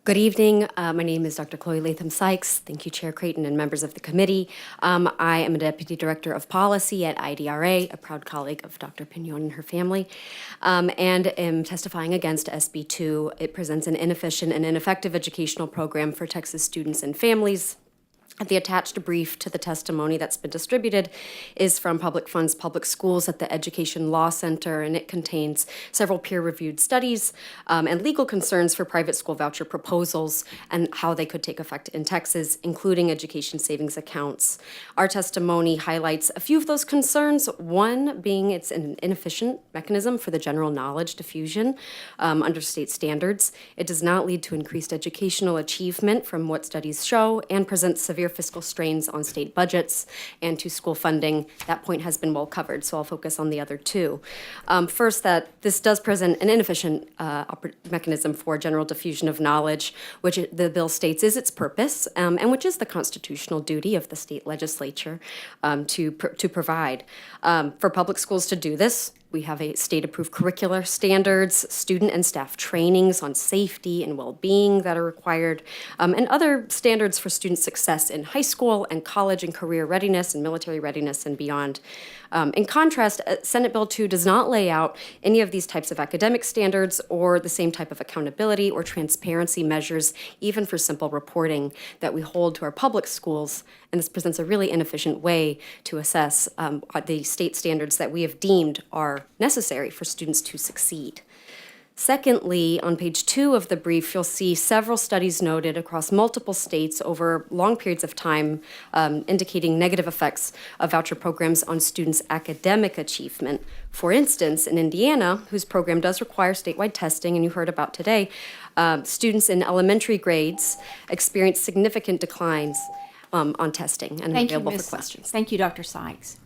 Good evening. My name is Dr. Chloe Latham Sikes. Thank you, Chair Creighton and members of the committee. I am a Deputy Director of Policy at IDRA, a proud colleague of Dr. Pignon and her family, and am testifying against SB2. It presents an inefficient and ineffective educational program for Texas students and families. The attached brief to the testimony that's been distributed is from Public Funds Public Schools at the Education Law Center, and it contains several peer-reviewed studies and legal concerns for private school voucher proposals and how they could take effect in Texas, including education savings accounts. Our testimony highlights a few of those concerns, one being it's an inefficient mechanism for the general knowledge diffusion under state standards. It does not lead to increased educational achievement from what studies show, and presents severe fiscal strains on state budgets and to school funding. That point has been well covered, so I'll focus on the other two. First, that this does present an inefficient mechanism for general diffusion of knowledge, which the bill states is its purpose, and which is the constitutional duty of the state legislature to provide. For public schools to do this, we have a state-approved curricular standards, student and staff trainings on safety and well-being that are required, and other standards for student success in high school and college and career readiness and military readiness and beyond. In contrast, Senate Bill 2 does not lay out any of these types of academic standards or the same type of accountability or transparency measures, even for simple reporting that we hold to our public schools. And this presents a really inefficient way to assess the state standards that we have deemed are necessary for students to succeed. Secondly, on page 2 of the brief, you'll see several studies noted across multiple states over long periods of time indicating negative effects of voucher programs on students' academic achievement. For instance, in Indiana, whose program does require statewide testing, and you heard about today, students in elementary grades experience significant declines on testing, and available for questions. Thank you, Dr. Sikes.